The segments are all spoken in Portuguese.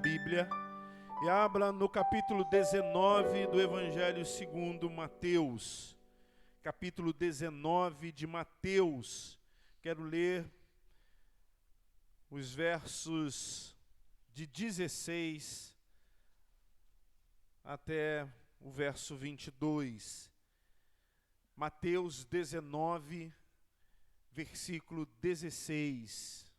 Bíblia e abra no capítulo 19 do Evangelho segundo Mateus. Capítulo 19 de Mateus. Quero ler os versos de 16 até o verso 22. Mateus 19, versículo 16.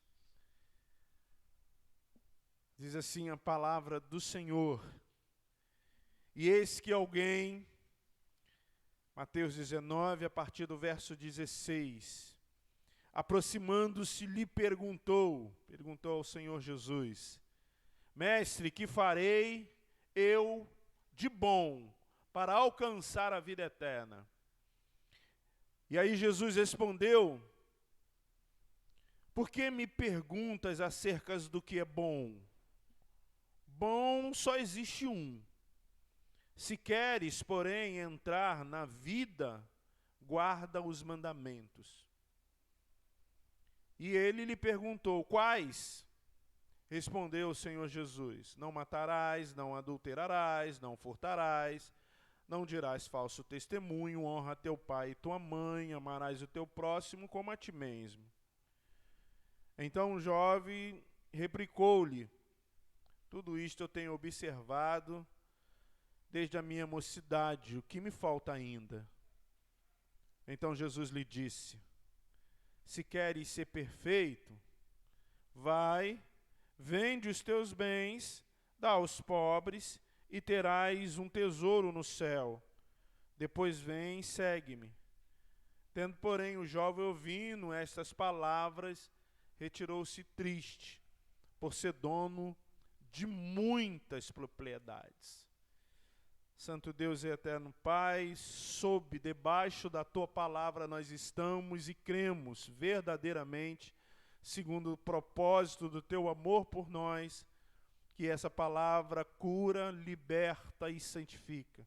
Diz assim a palavra do Senhor: E eis que alguém, Mateus 19, a partir do verso 16, aproximando-se, lhe perguntou ao Senhor Jesus: Mestre, que farei eu de bom para alcançar a vida eterna? E aí Jesus respondeu: Por que me perguntas acerca do que é bom? Bom só existe um. Se queres, porém, entrar na vida, guarda os mandamentos. E ele lhe perguntou: Quais? Respondeu o Senhor Jesus: Não matarás, não adulterarás, não furtarás, não dirás falso testemunho, honra teu pai e tua mãe, amarás o teu próximo como a ti mesmo. Então o jovem replicou-lhe: Tudo isto eu tenho observado desde a minha mocidade, o que me falta ainda? Então Jesus lhe disse: Se queres ser perfeito, vai, vende os teus bens, dá aos pobres, e terás um tesouro no céu. Depois vem e segue-me. Tendo, porém, o jovem ouvindo estas palavras, retirou-se triste, por ser dono de muitas propriedades. Santo Deus e eterno Pai, debaixo da Tua palavra nós estamos e cremos verdadeiramente, segundo o propósito do Teu amor por nós, que essa palavra cura, liberta e santifica.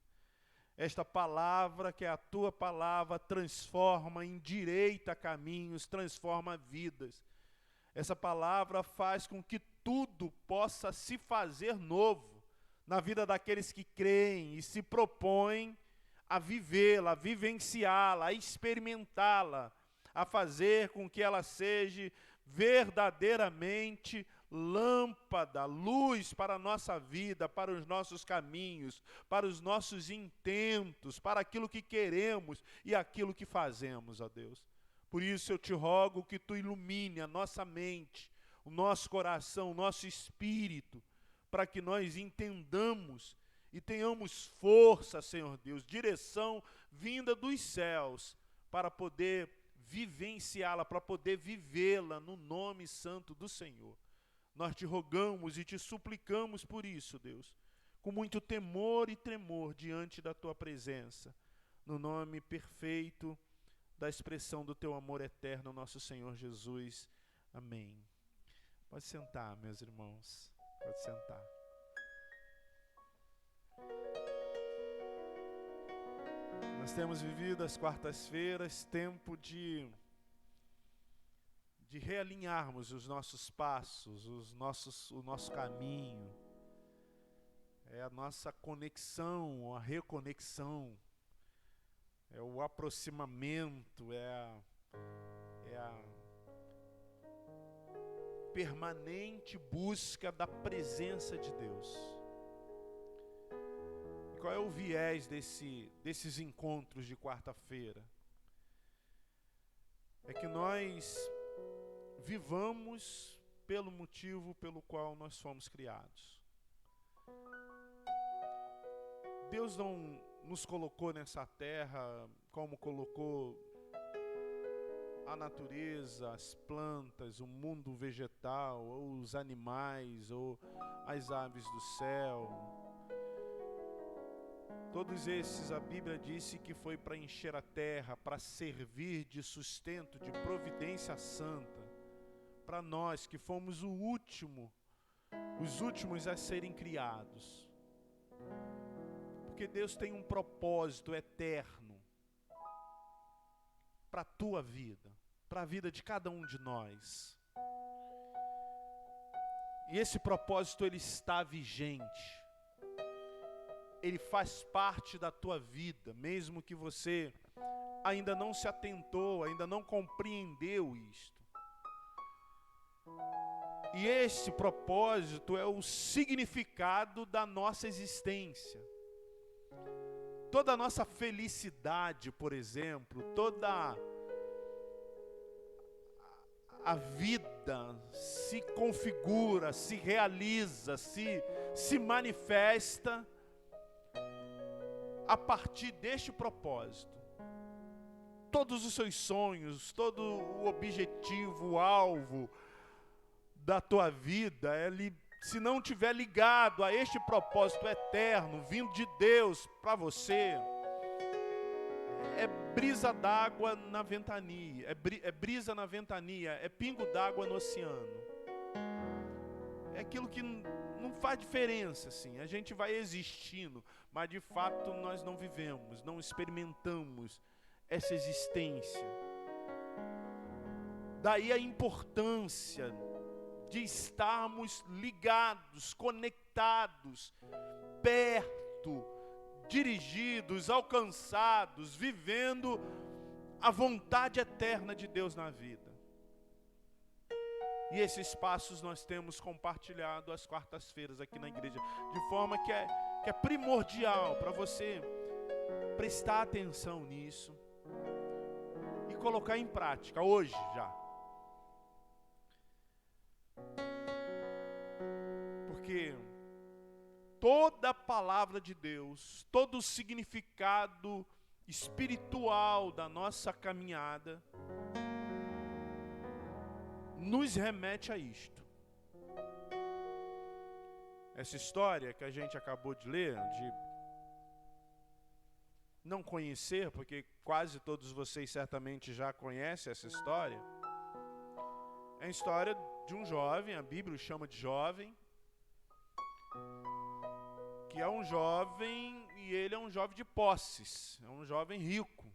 Esta palavra, que é a Tua palavra, transforma, endireita caminhos, transforma vidas. Essa palavra faz com que tudo possa se fazer novo na vida daqueles que creem e se propõem a vivê-la, a vivenciá-la, a experimentá-la, a fazer com que ela seja verdadeiramente lâmpada, luz para a nossa vida, para os nossos caminhos, para os nossos intentos, para aquilo que queremos e aquilo que fazemos, ó Deus. Por isso eu te rogo que tu ilumine a nossa mente, o nosso coração, o nosso espírito, para que nós entendamos e tenhamos força, Senhor Deus, direção vinda dos céus, para poder vivenciá-la, para poder vivê-la no nome santo do Senhor. Nós te rogamos e te suplicamos por isso, Deus, com muito temor e tremor diante da tua presença, no nome perfeito da expressão do teu amor eterno, nosso Senhor Jesus. Amém. Pode sentar, meus irmãos. Pode sentar. Nós temos vivido as quartas-feiras, tempo de realinharmos os nossos passos, o nosso caminho. É a nossa conexão, a reconexão. É o aproximamento, é a permanente busca da presença de Deus. E qual é o viés desses encontros de quarta-feira? É que nós vivamos pelo motivo pelo qual nós fomos criados. Deus não nos colocou nessa terra como colocou a natureza, as plantas, o mundo vegetal, ou os animais, ou as aves do céu. Todos esses, a Bíblia disse que foi para encher a terra, para servir de sustento, de providência santa, para nós que fomos os últimos a serem criados. Porque Deus tem um propósito eterno para a tua vida, para a vida de cada um de nós. E esse propósito, ele está vigente. Ele faz parte da tua vida, mesmo que você ainda não se atentou, ainda não compreendeu isto. E esse propósito é o significado da nossa existência. Toda a nossa felicidade, por exemplo, toda a vida se configura, se realiza, se manifesta a partir deste propósito. Todos os seus sonhos, todo o objetivo, o alvo da tua vida, se não estiver ligado a este propósito eterno, vindo de Deus para você, é brisa d'água na ventania, é brisa na ventania, é pingo d'água no oceano. É aquilo que não faz diferença, assim. A gente vai existindo, mas de fato nós não vivemos, não experimentamos essa existência. Daí a importância de estarmos ligados, conectados, perto, dirigidos, alcançados, vivendo a vontade eterna de Deus na vida. E esses passos nós temos compartilhado às quartas-feiras aqui na igreja, de forma que é primordial para você prestar atenção nisso e colocar em prática, hoje já. Porque toda a palavra de Deus, todo o significado espiritual da nossa caminhada nos remete a isto. Essa história que a gente acabou de ler, de não conhecer, porque quase todos vocês certamente já conhecem essa história, é a história de um jovem, a Bíblia o chama de jovem, que é um jovem, e ele é um jovem de posses, é um jovem rico,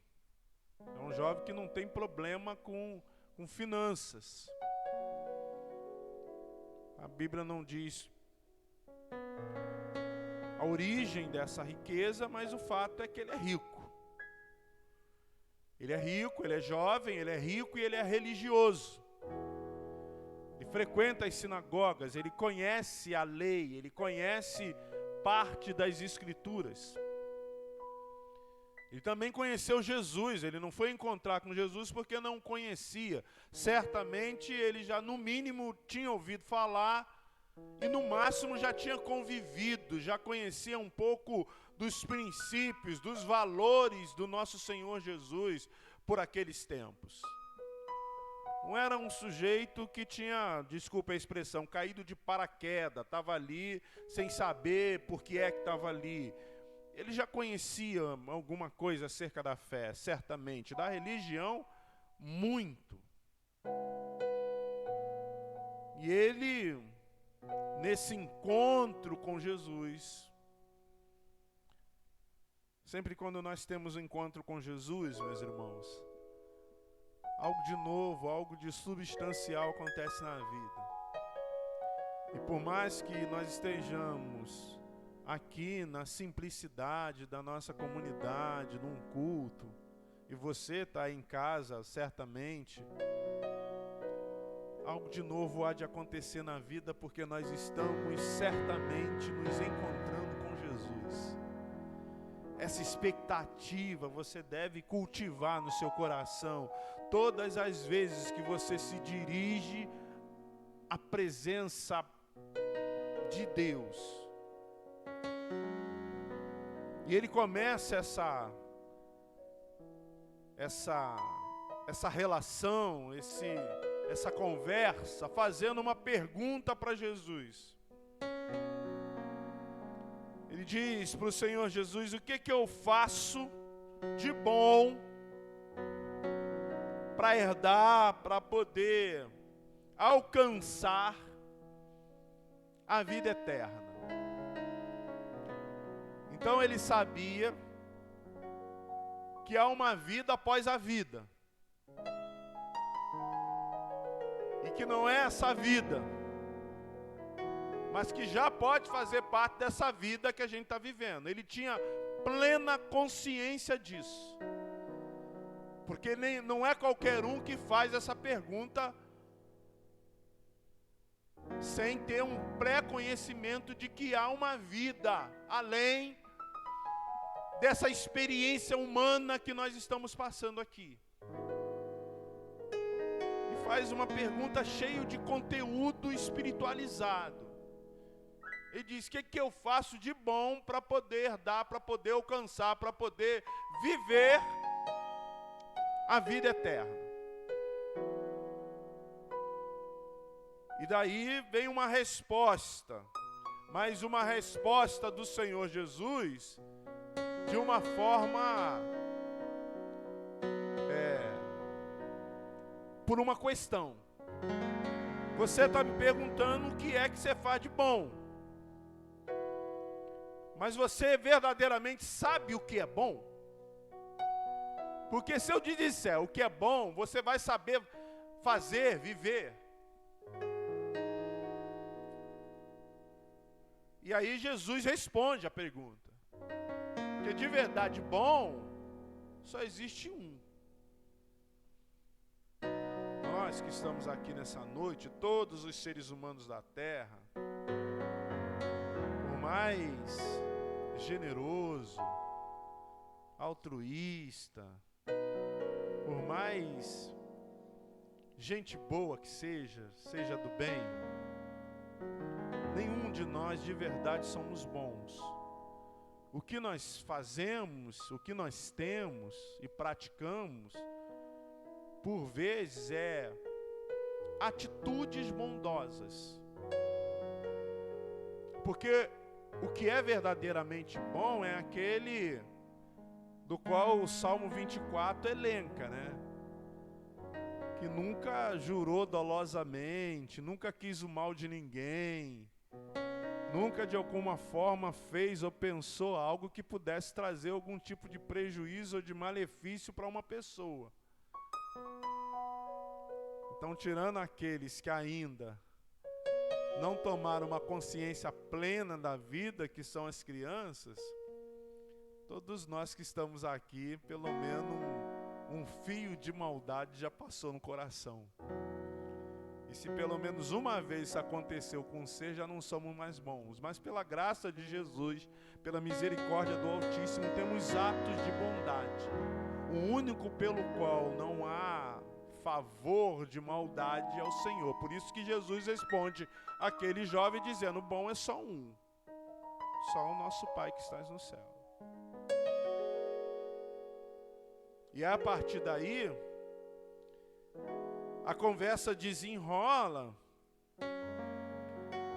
é um jovem que não tem problema com finanças. A Bíblia não diz a origem dessa riqueza, mas o fato é que ele é rico. Ele é rico, ele é jovem, ele é rico e ele é religioso. Ele frequenta as sinagogas, ele conhece a lei, ele conhece parte das escrituras. Ele também conheceu Jesus, ele não foi encontrar com Jesus porque não conhecia. Certamente ele já no mínimo tinha ouvido falar e no máximo já tinha convivido, já conhecia um pouco dos princípios, dos valores do nosso Senhor Jesus por aqueles tempos. Não era um sujeito que tinha, desculpa a expressão, caído de paraquedas, estava ali sem saber por que é que estava ali. Ele já conhecia alguma coisa acerca da fé, certamente. Da religião, muito. E ele, nesse encontro com Jesus, sempre quando nós temos um encontro com Jesus, meus irmãos, algo de novo, algo de substancial acontece na vida. E por mais que nós estejamos aqui na simplicidade da nossa comunidade, num culto, e você está aí em casa, certamente, algo de novo há de acontecer na vida, porque nós estamos certamente nos encontrando com Jesus. Essa expectativa você deve cultivar no seu coração, todas as vezes que você se dirige à presença de Deus. E ele começa essa relação, essa conversa, fazendo uma pergunta para Jesus. Ele diz para o Senhor Jesus: o que eu faço de bom para herdar, para poder alcançar a vida eterna? Então ele sabia que há uma vida após a vida. E que não é essa vida mas que já pode fazer parte dessa vida que a gente está vivendo. Ele tinha plena consciência disso. Porque não é qualquer um que faz essa pergunta sem ter um pré-conhecimento de que há uma vida além dessa experiência humana que nós estamos passando aqui. E faz uma pergunta cheia de conteúdo espiritualizado. Ele diz: o que eu faço de bom para poder dar, para poder alcançar, para poder viver a vida eterna? E daí vem uma resposta, mas uma resposta do Senhor Jesus de uma forma, por uma questão. Você está me perguntando o que é que você faz de bom, mas você verdadeiramente sabe o que é bom? Porque se eu te disser o que é bom, você vai saber fazer, viver. E aí Jesus responde a pergunta. Porque de verdade bom, só existe um. Nós que estamos aqui nessa noite, todos os seres humanos da terra, por mais generoso, altruísta, por mais gente boa que seja do bem, nenhum de nós de verdade somos bons. O que nós fazemos, o que nós temos e praticamos, por vezes é atitudes bondosas. Porque o que é verdadeiramente bom é aquele do qual o Salmo 24 elenca, né? Que nunca jurou dolosamente, nunca quis o mal de ninguém, nunca de alguma forma fez ou pensou algo que pudesse trazer algum tipo de prejuízo ou de malefício para uma pessoa. Então, tirando aqueles que ainda não tomaram uma consciência plena da vida, que são as crianças, todos nós que estamos aqui, pelo menos um fio de maldade já passou no coração. E se pelo menos uma vez isso aconteceu com você, já não somos mais bons. Mas pela graça de Jesus, pela misericórdia do Altíssimo, temos atos de bondade. O único pelo qual não há favor de maldade é o Senhor. Por isso que Jesus responde àquele jovem dizendo: bom é só um, só o nosso Pai que estás no céu. E a partir daí, a conversa desenrola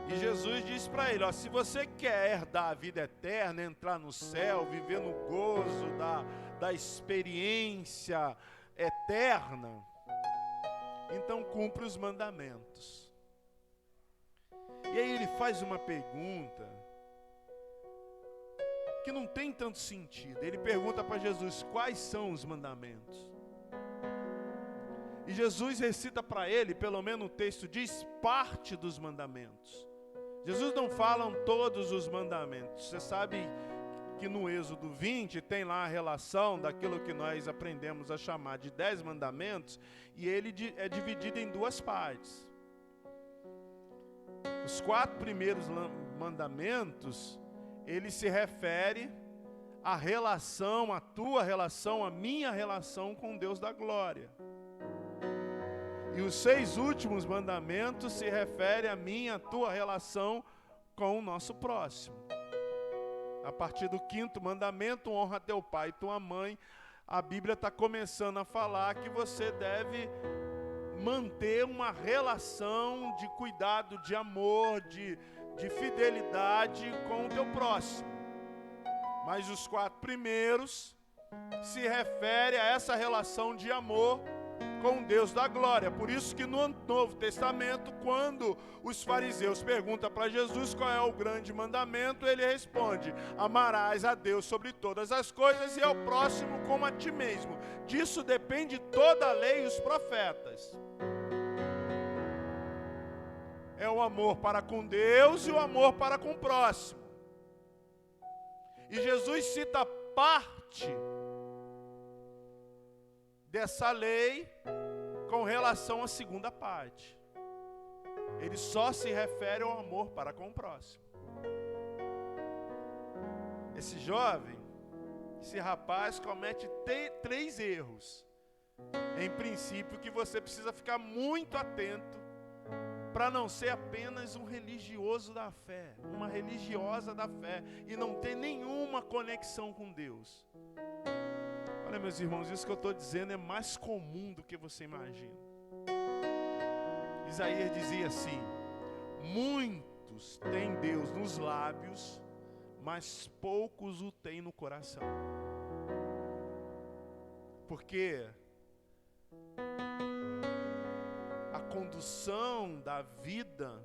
e Jesus diz para ele: ó, se você quer herdar a vida eterna, entrar no céu, viver no gozo da experiência eterna, então cumpre os mandamentos. E aí ele faz uma pergunta que não tem tanto sentido. Ele pergunta para Jesus: quais são os mandamentos? E Jesus recita para ele, pelo menos o texto diz, parte dos mandamentos. Jesus não fala todos os mandamentos. Você sabe que no Êxodo 20 tem lá a relação daquilo que nós aprendemos a chamar de 10 mandamentos, e ele é dividido em duas partes. Os 4 primeiros mandamentos, ele se refere à relação, à tua relação, à minha relação com Deus da glória. E os 6 últimos mandamentos se referem à minha, à tua relação com o nosso próximo. A partir do 5º mandamento, honra teu pai e tua mãe, a Bíblia está começando a falar que você deve manter uma relação de cuidado, de amor, de fidelidade com o teu próximo. Mas os 4 primeiros se referem a essa relação de amor com Deus da glória. Por isso que no Novo Testamento, quando os fariseus perguntam para Jesus qual é o grande mandamento, ele responde: amarás a Deus sobre todas as coisas e ao próximo como a ti mesmo. Disso depende toda a lei e os profetas. É o amor para com Deus e o amor para com o próximo. E Jesus cita parte dessa lei com relação à segunda parte. Ele só se refere ao amor para com o próximo. Esse jovem, esse rapaz comete 3 erros. Em princípio, que você precisa ficar muito atento para não ser apenas um religioso da fé, uma religiosa da fé, e não ter nenhuma conexão com Deus. Olha, meus irmãos, isso que eu estou dizendo é mais comum do que você imagina. Isaías dizia assim: muitos têm Deus nos lábios, mas poucos o têm no coração. Porque a condução da vida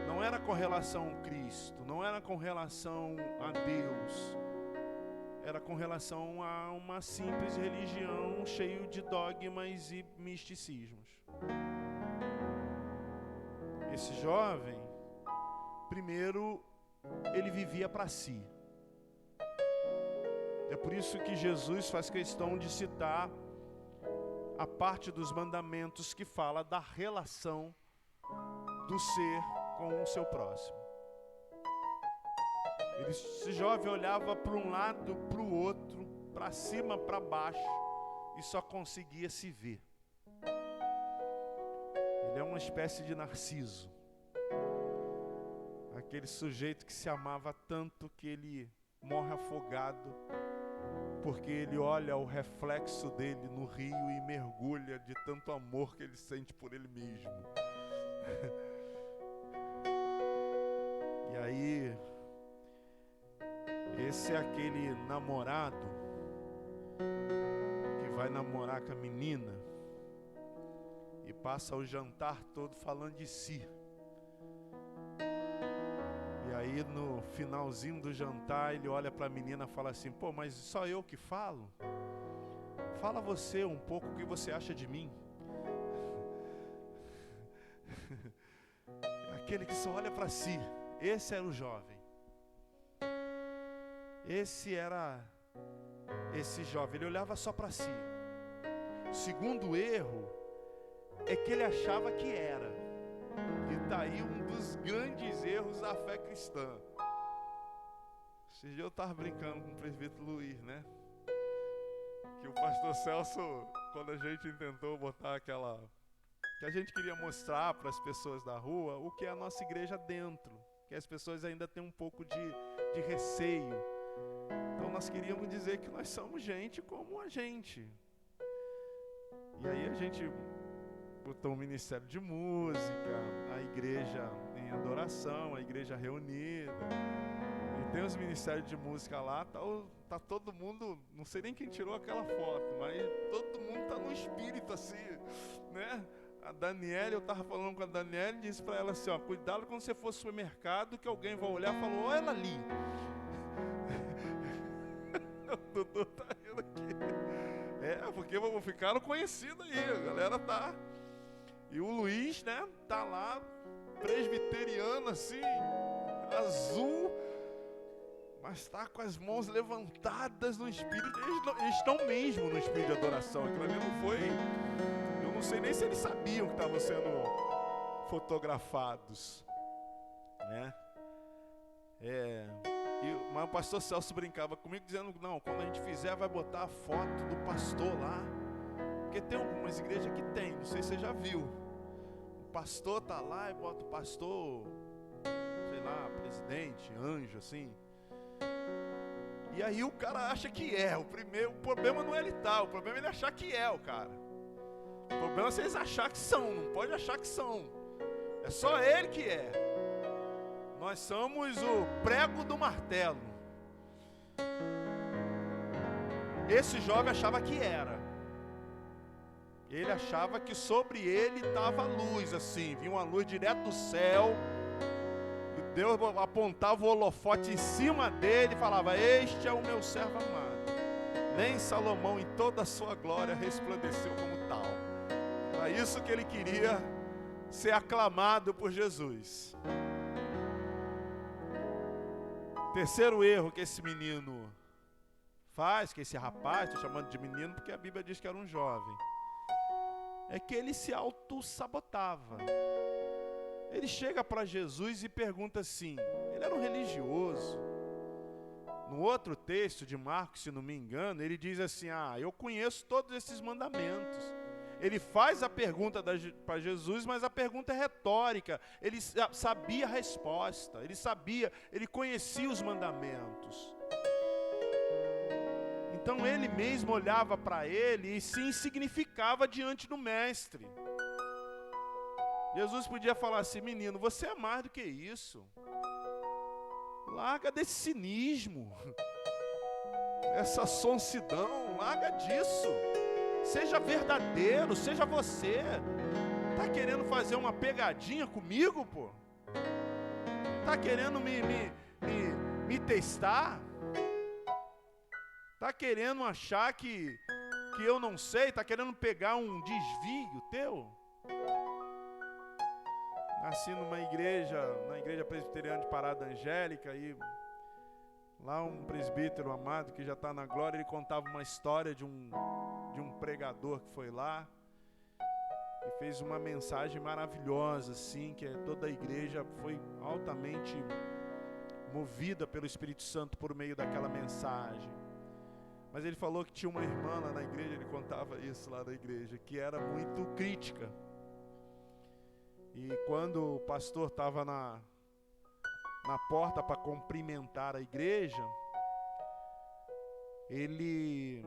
não era com relação a Cristo, não era com relação a Deus, era com relação a uma simples religião cheia de dogmas e misticismos. Esse jovem, primeiro, ele vivia para si. É por isso que Jesus faz questão de citar a parte dos mandamentos que fala da relação do ser com o seu próximo. Esse jovem olhava para um lado, para o outro, para cima, para baixo, e só conseguia se ver. Ele é uma espécie de Narciso. Aquele sujeito que se amava tanto que ele morre afogado, porque ele olha o reflexo dele no rio e mergulha de tanto amor que ele sente por ele mesmo. E aí, esse é aquele namorado que vai namorar com a menina e passa o jantar todo falando de si. E aí no finalzinho do jantar ele olha para a menina e fala assim: pô, mas só eu que falo? Fala você um pouco o que você acha de mim. Aquele que só olha para si. Esse era o jovem. Esse jovem, ele olhava só para si. O segundo erro é que ele achava que era. E está aí um dos grandes erros da fé cristã. Esse dia eu estava brincando com o presbítero Luiz, né? Que o pastor Celso, quando a gente tentou botar aquela... que a gente queria mostrar para as pessoas da rua o que é a nossa igreja dentro. Que as pessoas ainda têm um pouco de receio. Então nós queríamos dizer que nós somos gente como a gente. E aí a gente botou um ministério de música, a igreja em adoração, a igreja reunida. E tem os ministérios de música lá, tá todo mundo, não sei nem quem tirou aquela foto, mas todo mundo tá no espírito assim, né? A Daniela, eu estava falando com a Daniela e disse para ela assim, ó, cuidado quando você for ao supermercado que alguém vai olhar e falou, olha ela ali. O Dudu tá rindo aqui. Porque ficaram conhecidos aí, a galera tá. E o Luiz, né, tá lá, presbiteriano assim, azul, mas tá com as mãos levantadas no espírito. Eles estão mesmo no espírito de adoração. Aquilo ali não foi... Não sei nem se eles sabiam que estavam sendo fotografados, né? Mas o pastor Celso brincava comigo dizendo, não, quando a gente fizer vai botar a foto do pastor lá, porque tem algumas igrejas que tem, não sei se você já viu, o pastor tá lá e bota o pastor, sei lá, presidente, anjo, assim, e aí o cara acha que é, o problema não é ele tá, o problema é ele achar que é o cara. O problema é vocês achar que são, não pode achar que são. É só ele que é. Nós somos o prego do martelo. Esse jovem achava que era. Ele achava que sobre ele estava a luz, assim, vinha uma luz direto do céu. E Deus apontava o holofote em cima dele e falava, este é o meu servo amado. Nem Salomão em toda a sua glória resplandeceu como tal. Era isso que ele queria ser aclamado por Jesus. Terceiro erro que esse menino faz, que esse rapaz, estou chamando de menino porque a Bíblia diz que era um jovem, é que ele se auto-sabotava. Ele chega para Jesus e pergunta assim, ele era um religioso. No outro texto de Marcos, se não me engano, ele diz assim, eu conheço todos esses mandamentos. Ele faz a pergunta para Jesus, mas a pergunta é retórica. Ele sabia a resposta, ele conhecia os mandamentos. Então ele mesmo olhava para ele e se insignificava diante do mestre. Jesus podia falar assim, menino, você é mais do que isso. Larga desse cinismo, essa sonsidão, larga disso. Seja verdadeiro, seja você. Tá querendo fazer uma pegadinha comigo, pô? Tá querendo me testar? Tá querendo achar que eu não sei? Tá querendo pegar um desvio teu? Nasci na igreja presbiteriana de Parada Angélica, e lá um presbítero amado que já está na glória, ele contava uma história de um pregador que foi lá e fez uma mensagem maravilhosa, assim, que toda a igreja foi altamente movida pelo Espírito Santo por meio daquela mensagem. Mas ele falou que tinha uma irmã lá na igreja, ele contava isso lá na igreja, que era muito crítica. E quando o pastor estava na porta para cumprimentar a igreja, e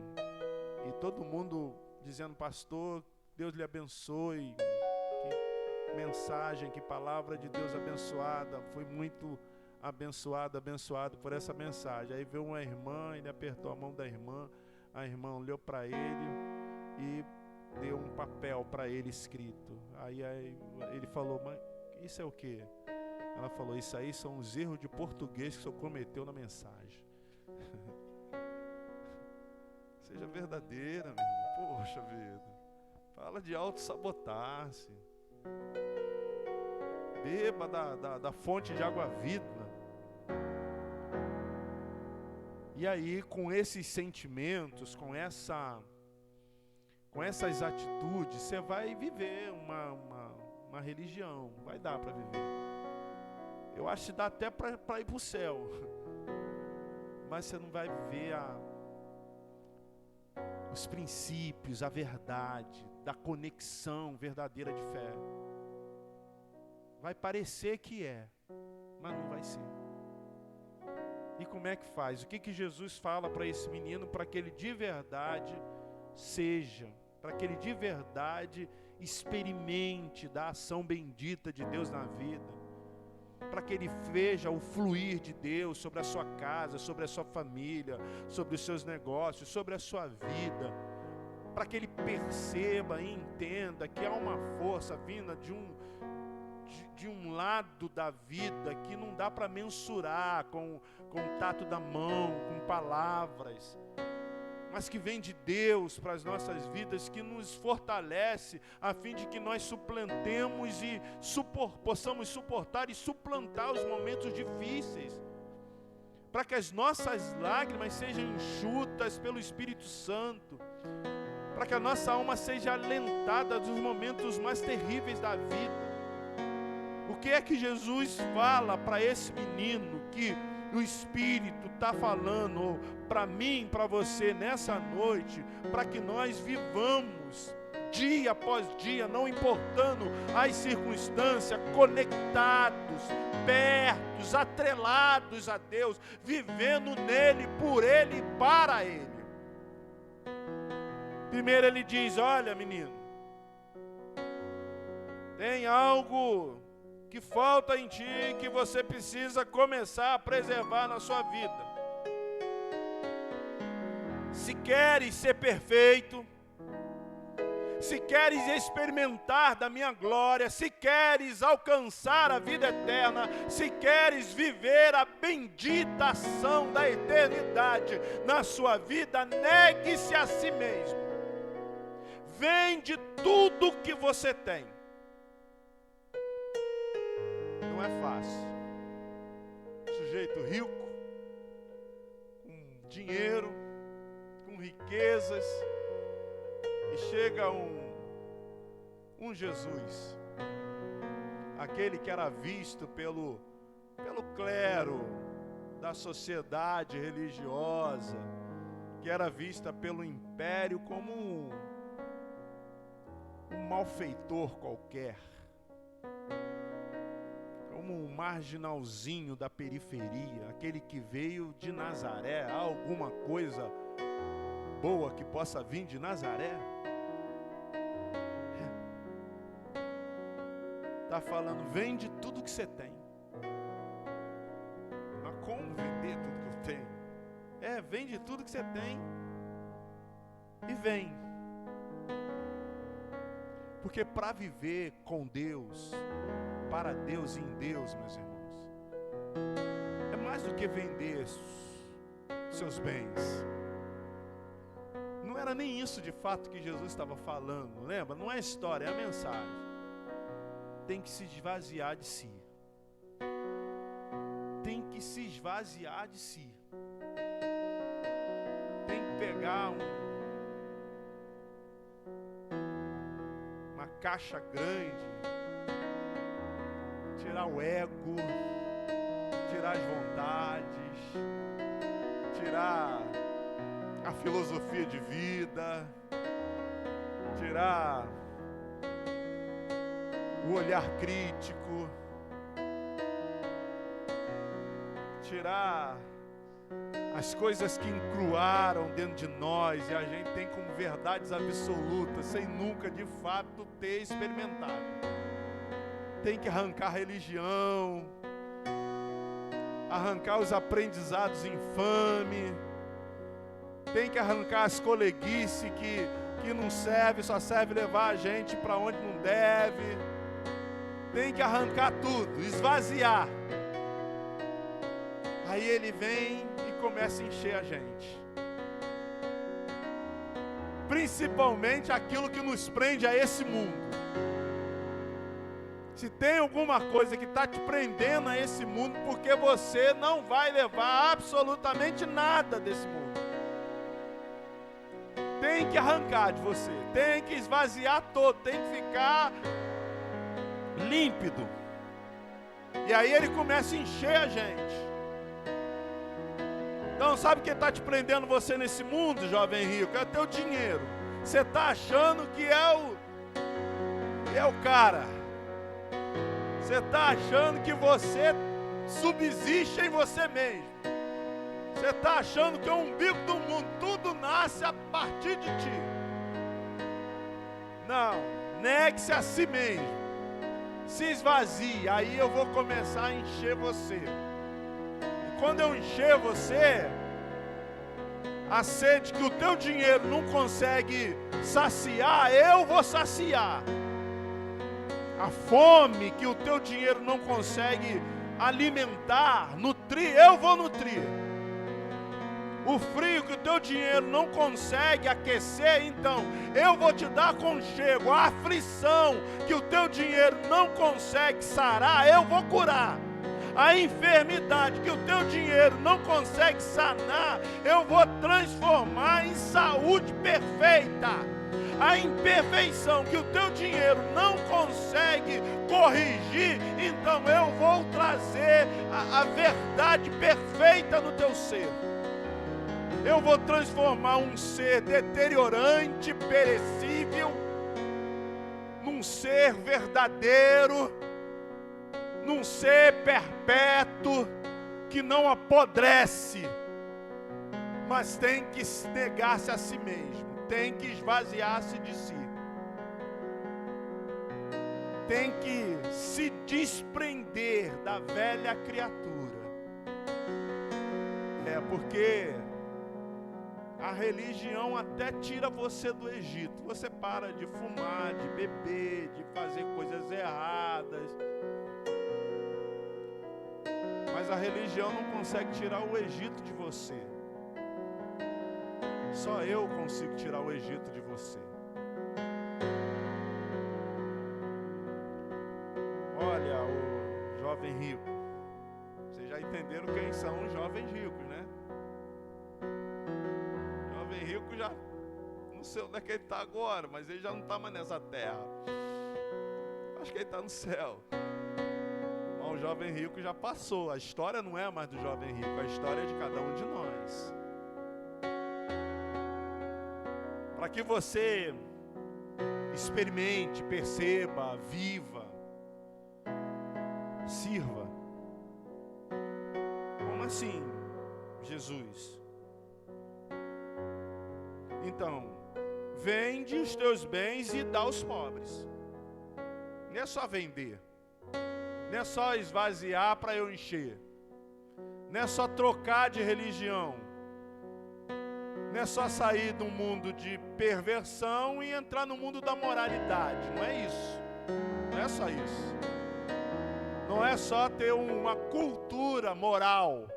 todo mundo dizendo, pastor, Deus lhe abençoe, que mensagem, que palavra de Deus abençoada, foi muito abençoado por essa mensagem. Aí veio uma irmã, ele apertou a mão da irmã, a irmã olhou para ele e deu um papel para ele escrito. Aí ele falou, mas isso é o quê? Ela falou, isso aí são os erros de português que o senhor cometeu na mensagem. Seja verdadeira, meu irmão. Poxa vida. Fala de auto-sabotar-se. Beba da fonte de água viva. E aí, com esses sentimentos, com essas atitudes, você vai viver uma religião. Vai dar para viver. Eu acho que dá até para ir para o céu. Mas você não vai viver os princípios, a verdade, da conexão verdadeira de fé. Vai parecer que é, mas não vai ser. E como é que faz? O que Jesus fala para esse menino para que ele de verdade seja, para que ele de verdade experimente da ação bendita de Deus na vida, para que ele veja o fluir de Deus sobre a sua casa, sobre a sua família, sobre os seus negócios, sobre a sua vida, para que ele perceba e entenda que há uma força vinda de um lado da vida que não dá para mensurar com o tato da mão, com palavras, mas que vem de Deus para as nossas vidas, que nos fortalece a fim de que nós suplantemos e possamos suportar e suplantar os momentos difíceis, para que as nossas lágrimas sejam enxutas pelo Espírito Santo, para que a nossa alma seja alentada dos momentos mais terríveis da vida. O que é que Jesus fala para esse menino que o Espírito está falando para mim, para você nessa noite, para que nós vivamos dia após dia, não importando as circunstâncias, conectados, pertos, atrelados a Deus, vivendo nele, por ele e para ele. Primeiro ele diz, olha menino, tem algo que falta em ti, que você precisa começar a preservar na sua vida. Se queres ser perfeito, se queres experimentar da minha glória, se queres alcançar a vida eterna, se queres viver a bendita ação da eternidade na sua vida, negue-se a si mesmo. Vende tudo que você tem. não é fácil. Sujeito rico, com dinheiro, com riquezas, e chega um Jesus, aquele que era visto pelo clero da sociedade religiosa, que era vista pelo império como um malfeitor qualquer, como um marginalzinho da periferia, aquele que veio de Nazaré. Há alguma coisa boa que possa vir de Nazaré? Está falando, vende tudo que você tem. Mas como vender tudo que eu tenho? Vende tudo que você tem e vem. Porque para viver com Deus, para Deus e em Deus, meus irmãos, é mais do que vender seus bens. Não era nem isso de fato que Jesus estava falando, lembra? Não é a história, é a mensagem. Tem que se esvaziar de si. Tem que se esvaziar de si. Tem que pegar uma caixa grande, tirar o ego, tirar as vontades, tirar a filosofia de vida, tirar o olhar crítico, tirar as coisas que encruaram dentro de nós e a gente tem como verdades absolutas, sem nunca de fato ter experimentado. Tem que arrancar a religião, arrancar os aprendizados infames, tem que arrancar as coleguices que não serve, só serve levar a gente para onde não deve. Tem que arrancar tudo, esvaziar. Aí ele vem e começa a encher a gente. Principalmente aquilo que nos prende a esse mundo. Se tem alguma coisa que está te prendendo a esse mundo, porque você não vai levar absolutamente nada desse mundo. Tem que arrancar de você, tem que esvaziar todo, tem que ficar límpido. E aí ele começa a encher a gente. Então sabe o que está te prendendo você nesse mundo, jovem rico? É o teu dinheiro. Você está achando que é o cara. Você está achando que você subsiste em você mesmo. Você está achando que é o umbigo do mundo, tudo nasce a partir de ti. Não, negue-se a si mesmo. Se esvazie, aí eu vou começar a encher você. E quando eu encher você, a sede que o teu dinheiro não consegue saciar, eu vou saciar. A fome que o teu dinheiro não consegue alimentar, nutrir, eu vou nutrir. O frio que o teu dinheiro não consegue aquecer, então eu vou te dar aconchego. A aflição que o teu dinheiro não consegue sarar, eu vou curar. A enfermidade que o teu dinheiro não consegue sanar, eu vou transformar em saúde perfeita. A imperfeição que o teu dinheiro não consegue corrigir, então eu vou trazer a verdade perfeita no teu ser. Eu vou transformar um ser deteriorante, perecível, num ser verdadeiro, num ser perpétuo, que não apodrece, mas tem que negar-se a si mesmo, tem que esvaziar-se de si, tem que se desprender da velha criatura. Porque a religião até tira você do Egito. Você para de fumar, de beber, de fazer coisas erradas. Mas a religião não consegue tirar o Egito de você. Só eu consigo tirar o Egito de você. Olha, o jovem entenderam quem são os jovens ricos, né? O jovem rico já, não sei onde é que ele está agora, mas ele já não está mais nessa terra. Acho que ele está no céu. Mas o jovem rico já passou. A história não é mais do jovem rico, a história é de cada um de nós. Para que você experimente, perceba, viva, sirva. Como assim, Jesus? Então, vende os teus bens e dá aos pobres. Não é só vender. Não é só esvaziar para eu encher. Não é só trocar de religião. Não é só sair do mundo de perversão e entrar no mundo da moralidade. Não é isso. Não é só isso. Não é só ter uma cultura moral.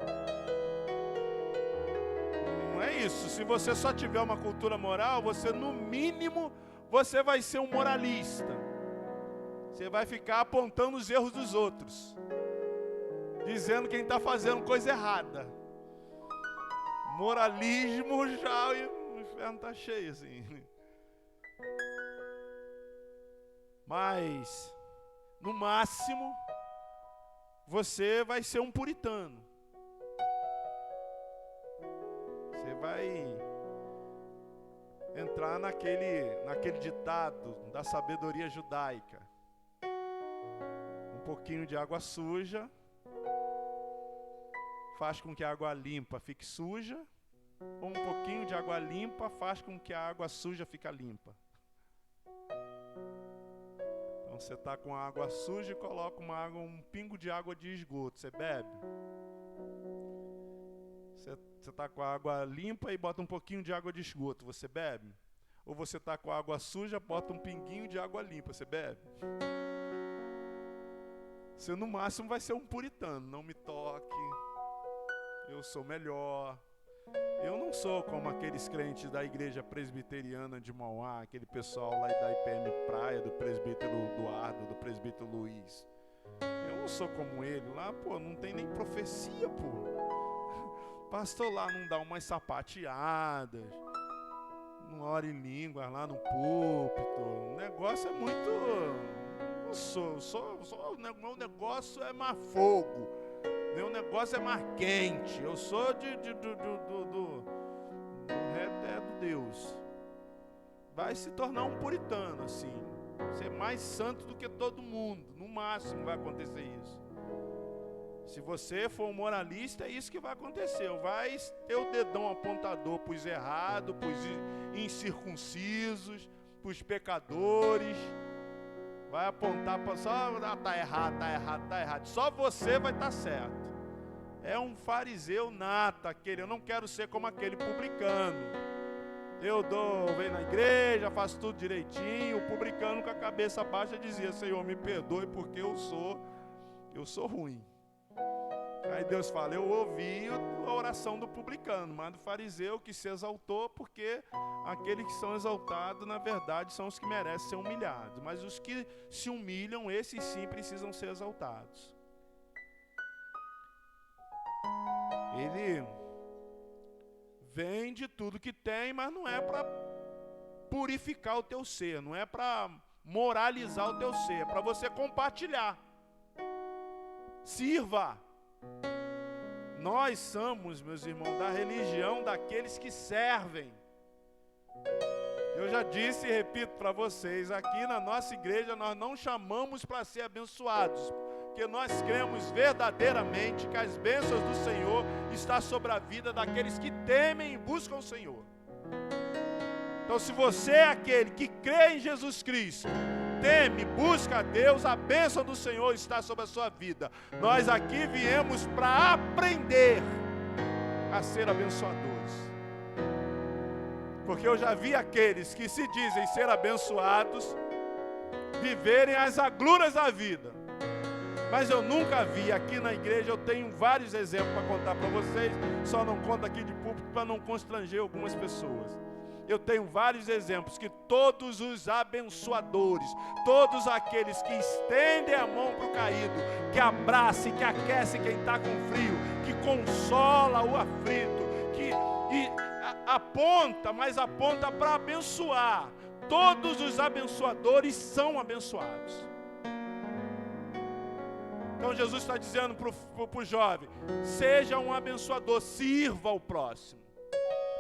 Não é isso. Se você só tiver uma cultura moral, você, no mínimo, você vai ser um moralista. Você vai ficar apontando os erros dos outros, dizendo quem está fazendo coisa errada. Moralismo já, o inferno está cheio assim. Mas, no máximo, você vai ser um puritano. Você vai entrar naquele ditado da sabedoria judaica. Um pouquinho de água suja faz com que a água limpa fique suja, ou um pouquinho de água limpa faz com que a água suja fique limpa. Então você está com a água suja e coloca um pingo de água de esgoto, você bebe? Você está com a água limpa e bota um pouquinho de água de esgoto, você bebe? Ou você está com a água suja, bota um pinguinho de água limpa, você bebe? Você no máximo vai ser um puritano, não me toque, eu sou melhor. Eu não sou como aqueles crentes da igreja presbiteriana de Mauá, aquele pessoal lá da IPM Praia, do presbítero Eduardo, do presbítero Luiz. Eu não sou como ele, lá, pô, não tem nem profecia, pô. Pastor lá não dá umas sapateadas, não ora em línguas lá no púlpito. O negócio é muito... meu negócio é mais fogo, meu negócio é mais quente, eu sou do Deus. Vai se tornar um puritano assim, ser mais santo do que todo mundo, no máximo vai acontecer isso. Se você for um moralista, é isso que vai acontecer, vai ter o dedão apontador para os errados, para os incircuncisos, para os pecadores. Vai apontar para só, tá errado. Só você vai estar certo. É um fariseu nato, eu não quero ser como aquele publicano. Venho na igreja, faço tudo direitinho. O publicano com a cabeça baixa dizia: Senhor, me perdoe porque eu sou ruim. Aí Deus fala: eu ouvi a oração do publicano, mas do fariseu que se exaltou, porque aqueles que são exaltados, na verdade, são os que merecem ser humilhados. Mas os que se humilham, esses sim precisam ser exaltados. Ele vende tudo que tem, mas não é para purificar o teu ser, não é para moralizar o teu ser, é para você compartilhar. Sirva. Nós somos, meus irmãos, da religião daqueles que servem. Eu já disse e repito para vocês, aqui na nossa igreja nós não chamamos para ser abençoados, porque nós cremos verdadeiramente que as bênçãos do Senhor estão sobre a vida daqueles que temem e buscam o Senhor. Então, se você é aquele que crê em Jesus Cristo, teme, busca a Deus, a bênção do Senhor está sobre a sua vida. Nós aqui viemos para aprender a ser abençoadores. Porque eu já vi aqueles que se dizem ser abençoados viverem as agruras da vida. Mas eu nunca vi, aqui na igreja eu tenho vários exemplos para contar para vocês, só não conto aqui de público para não constranger algumas pessoas. Eu tenho vários exemplos que todos os abençoadores, todos aqueles que estendem a mão para o caído, que abraçam, que aquecem quem está com frio, que consola o aflito, aponta para abençoar. Todos os abençoadores são abençoados. Então Jesus está dizendo para o jovem: seja um abençoador, sirva ao próximo.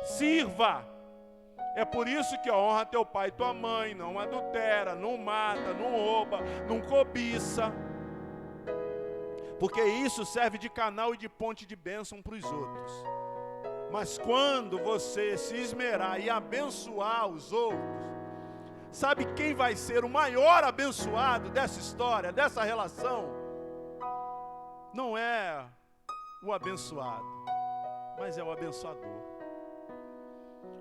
Sirva. É por isso que honra teu pai e tua mãe, não adultera, não mata, não rouba, não cobiça. Porque isso serve de canal e de ponte de bênção para os outros. Mas quando você se esmerar e abençoar os outros, sabe quem vai ser o maior abençoado dessa história, dessa relação? Não é o abençoado, mas é o abençoador.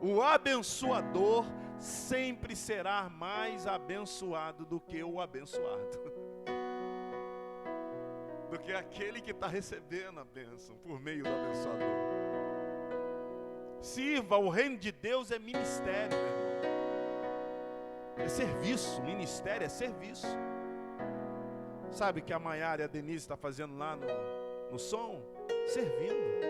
O abençoador sempre será mais abençoado do que o abençoado. Do que aquele que está recebendo a bênção por meio do abençoador. Sirva, o reino de Deus é ministério, meu irmão. É serviço, ministério é serviço. Sabe o que a Maiara e a Denise estão fazendo lá no som? Servindo.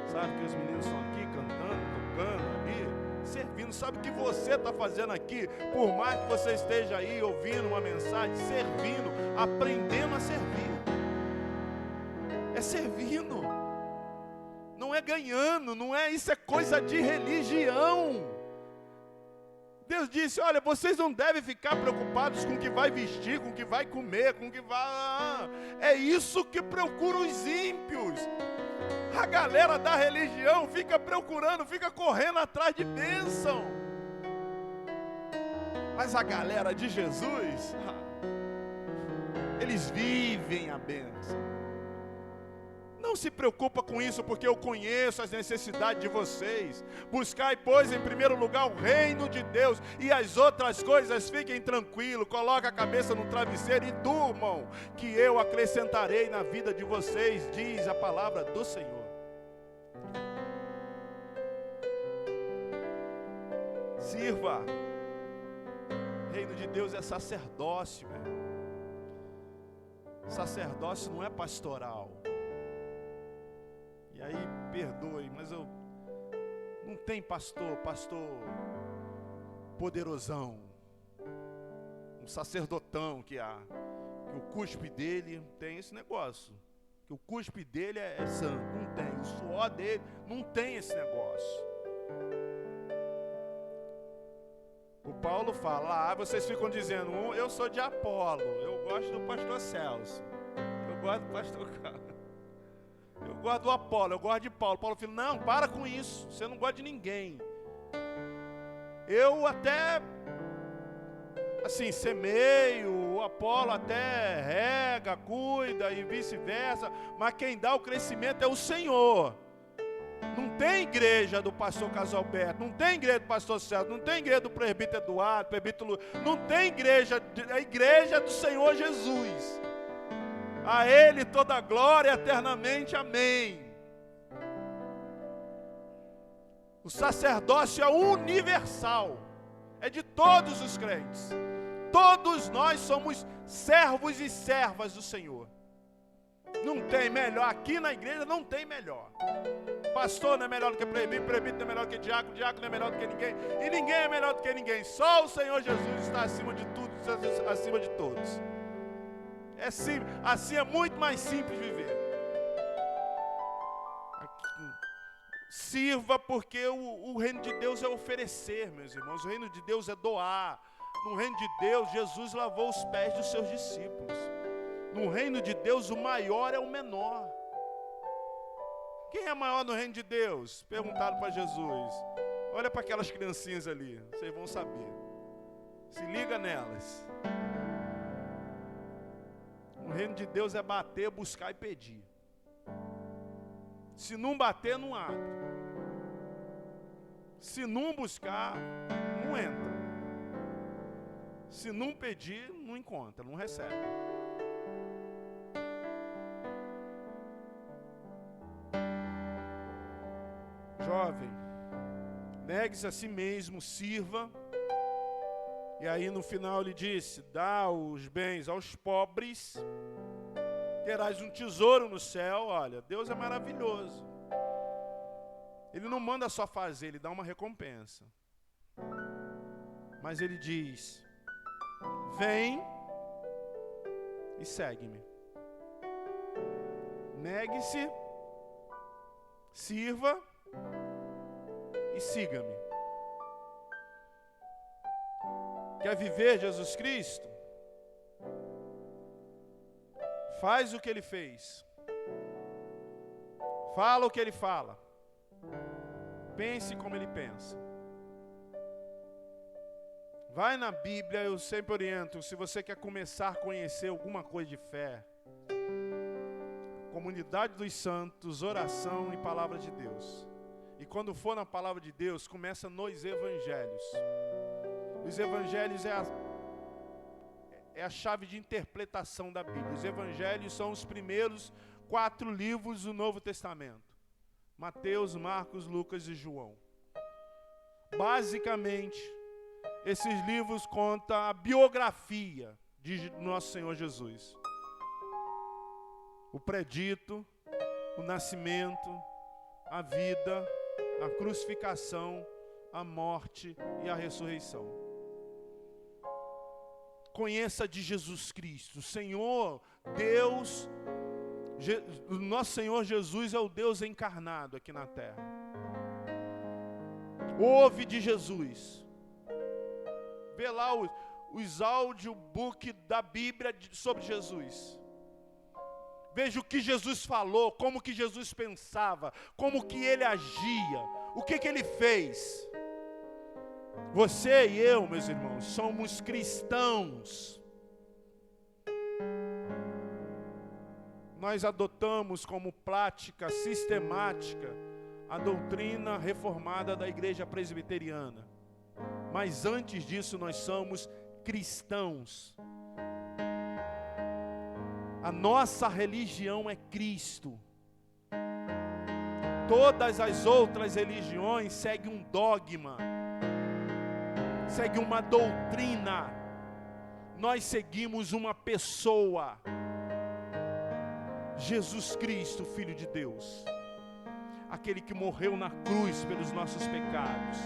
Sabe que os meninos estão aqui cantando, tocando ali, servindo. Sabe o que você está fazendo aqui? Por mais que você esteja aí ouvindo uma mensagem, servindo, aprendendo a servir. É servindo. Não é ganhando, não é isso, é coisa de religião. Deus disse: olha, vocês não devem ficar preocupados com o que vai vestir, com o que vai comer, com o que vai... É isso que procura os ímpios. A galera da religião fica procurando, fica correndo atrás de bênção. Mas a galera de Jesus, eles vivem a bênção. Não se preocupa com isso, porque eu conheço as necessidades de vocês. Buscai, pois, em primeiro lugar o reino de Deus, e as outras coisas fiquem tranquilos. Coloca a cabeça no travesseiro e durmam, que eu acrescentarei na vida de vocês, diz a palavra do Senhor. Sirva. O reino de Deus é sacerdócio, meu irmão. Sacerdócio não é pastoral. E aí, perdoe, mas não tem pastor poderosão, um sacerdotão que o cuspe dele tem esse negócio, que o cuspe dele é santo, não tem, o suor dele não tem esse negócio. O Paulo fala: vocês ficam dizendo, eu sou de Apolo, eu gosto do pastor Celso, eu gosto do pastor Carlos. Eu gosto do Apolo, eu gosto de Paulo. Paulo falou: não, para com isso, você não gosta de ninguém. Eu até, assim, semeio, o Apolo até rega, cuida e vice-versa, mas quem dá o crescimento é o Senhor. Não tem igreja do pastor Casalberto, não tem igreja do pastor Celso, não tem igreja do presbítero Eduardo, presbítero Lu, não tem igreja, a igreja é do Senhor Jesus. A Ele toda a glória eternamente, amém. O sacerdócio é universal, é de todos os crentes. Todos nós somos servos e servas do Senhor. Não tem melhor, aqui na igreja não tem melhor. Pastor não é melhor do que presbítero, presbítero não é melhor do que diácono, diácono não é melhor do que ninguém, e ninguém é melhor do que ninguém. Só o Senhor Jesus está acima de tudo, acima de todos. É simples, assim é muito mais simples viver. Sirva, porque o reino de Deus é oferecer, meus irmãos. O reino de Deus é doar. No reino de Deus, Jesus lavou os pés dos seus discípulos. No reino de Deus, o maior é o menor. Quem é maior no reino de Deus? Perguntaram para Jesus. Olha para aquelas criancinhas ali, vocês vão saber. Se liga nelas. O reino de Deus é bater, buscar e pedir. Se não bater, não abre. Se não buscar, não entra. Se não pedir, não encontra, não recebe. Jovem, negue-se a si mesmo, sirva. E aí no final ele disse: dá os bens aos pobres. terás um tesouro no céu. Olha, Deus é maravilhoso. Ele não manda só fazer, Ele dá uma recompensa. Mas Ele diz: vem e segue-me. Negue-se, sirva e siga-me. Quer viver Jesus Cristo? Faz o que Ele fez. Fala o que Ele fala. Pense como Ele pensa. Vai na Bíblia, eu sempre oriento, se você quer começar a conhecer alguma coisa de fé, comunidade dos santos, oração e palavra de Deus. E quando for na palavra de Deus, começa nos evangelhos. Os evangelhos é a chave de interpretação da Bíblia. Os evangelhos são os primeiros 4 livros do Novo Testamento: Mateus, Marcos, Lucas e João. Basicamente, esses livros contam a biografia de nosso Senhor Jesus. O predito, o nascimento, a vida, a crucificação, a morte e a ressurreição. Conheça de Jesus Cristo. Senhor, Deus, nosso Senhor Jesus é o Deus encarnado aqui na terra. Ouve de Jesus. Vê lá os audiobook da Bíblia sobre Jesus. Veja o que Jesus falou, como que Jesus pensava, como que Ele agia, o que Ele fez. Você e eu, meus irmãos, somos cristãos. Nós adotamos como prática sistemática a doutrina reformada da Igreja Presbiteriana. Mas antes disso nós somos cristãos. A nossa religião é Cristo. Todas as outras religiões seguem um dogma, seguem uma doutrina. Nós seguimos uma pessoa, Jesus Cristo, Filho de Deus, aquele que morreu na cruz pelos nossos pecados,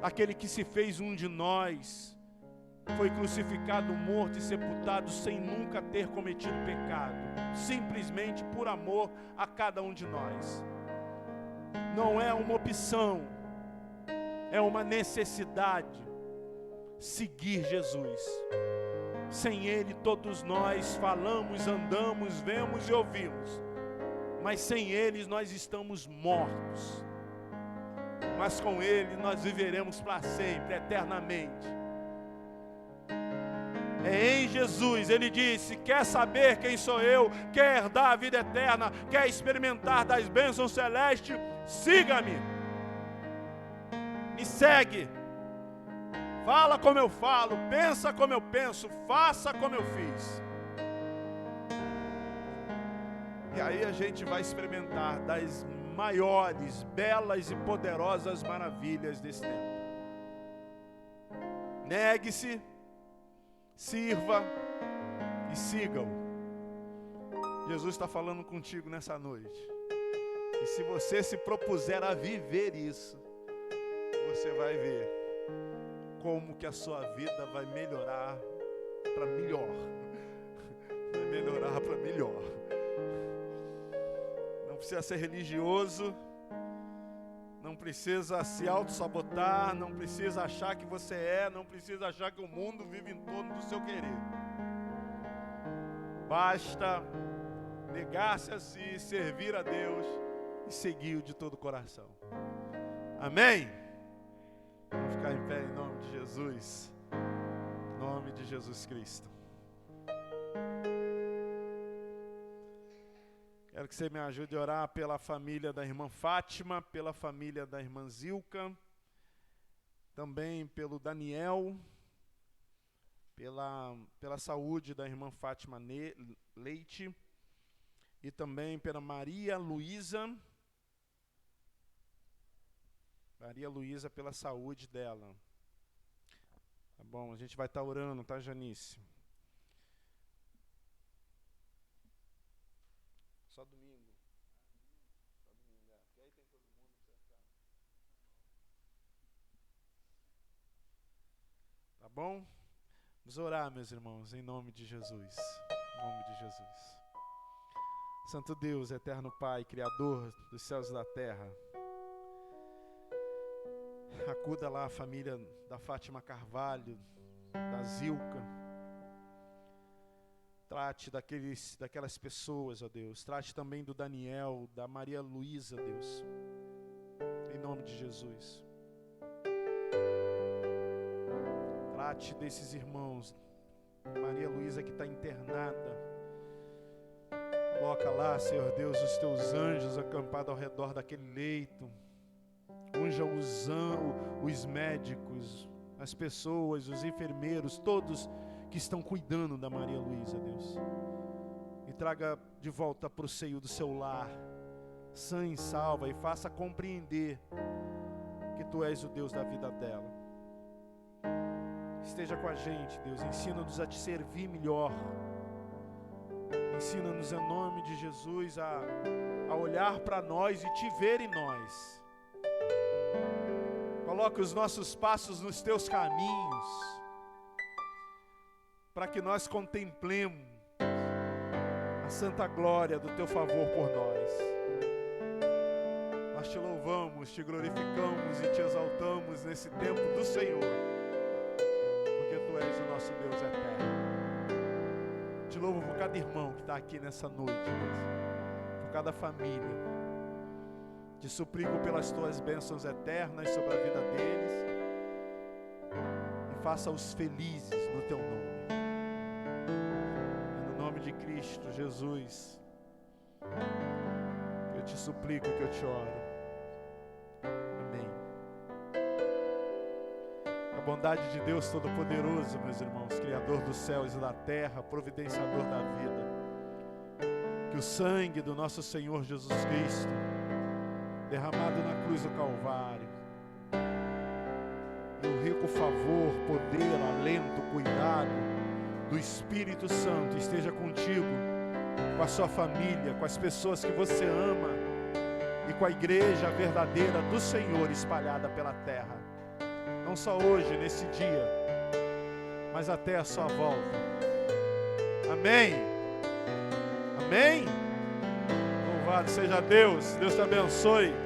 aquele que se fez um de nós, foi crucificado, morto e sepultado sem nunca ter cometido pecado, simplesmente por amor a cada um de nós. Não é uma opção, é uma necessidade seguir Jesus. Sem Ele todos nós falamos, andamos, vemos e ouvimos, mas sem Ele nós estamos mortos. Mas com Ele nós viveremos para sempre, eternamente. É em Jesus. Ele disse: quer saber quem sou eu, quer herdar a vida eterna, quer experimentar das bênçãos celestes, siga-me. Me segue. Fala como eu falo, pensa como eu penso, faça como eu fiz. E aí a gente vai experimentar das maiores, belas e poderosas maravilhas desse tempo. Negue-se, sirva e siga-o. Jesus está falando contigo nessa noite. E se você se propuser a viver isso, você vai ver como que a sua vida vai melhorar para melhor. Vai melhorar para melhor. Não precisa ser religioso, não precisa se auto-sabotar, não precisa achar que você não precisa achar que o mundo vive em torno do seu querer. Basta negar-se a si, servir a Deus e segui-o de todo o coração. Amém? Vamos ficar em pé em nome de Jesus. Em nome de Jesus Cristo. Quero que você me ajude a orar pela família da irmã Fátima, pela família da irmã Zilka, também pelo Daniel, pela saúde da irmã Fátima Leite, e também pela Maria Luísa. Maria Luísa, pela saúde dela. Tá bom, a gente vai estar orando, tá, Janice? bom? Vamos orar, meus irmãos, em nome de Jesus. Em nome de Jesus. Santo Deus, eterno Pai, Criador dos céus e da terra, acuda lá a família da Fátima Carvalho, da Zilca. Trate daquelas pessoas, ó Deus. Trate também do Daniel, da Maria Luísa, Deus. Em nome de Jesus. Trate desses irmãos. Maria Luísa que está internada. Coloca lá, Senhor Deus, os teus anjos acampados ao redor daquele leito. Unja os médicos, as pessoas, os enfermeiros, todos que estão cuidando da Maria Luísa, Deus. E traga de volta para o seio do seu lar, sã e salva, e faça compreender que Tu és o Deus da vida dela. Esteja com a gente, Deus. Ensina-nos a Te servir melhor. Ensina-nos em nome de Jesus a olhar para nós e Te ver em nós. Coloque os nossos passos nos Teus caminhos, para que nós contemplemos a santa glória do Teu favor por nós. Nós Te louvamos, Te glorificamos e Te exaltamos nesse tempo do Senhor, porque Tu és o nosso Deus eterno. Te louvo por cada irmão que está aqui nessa noite, Deus, por cada família. Te suplico pelas Tuas bênçãos eternas sobre a vida deles e faça-os felizes no Teu nome. É no nome de Cristo Jesus que eu Te suplico, que eu Te oro. Amém. A bondade de Deus Todo-Poderoso, meus irmãos, Criador dos céus e da terra, providenciador da vida, que o sangue do nosso Senhor Jesus Cristo, derramado na cruz do Calvário, e o rico favor, poder, alento, cuidado do Espírito Santo esteja contigo, com a sua família, com as pessoas que você ama e com a igreja verdadeira do Senhor espalhada pela terra, não só hoje, nesse dia, mas até a sua volta. Amém? Amém? Louvado seja Deus. Deus te abençoe.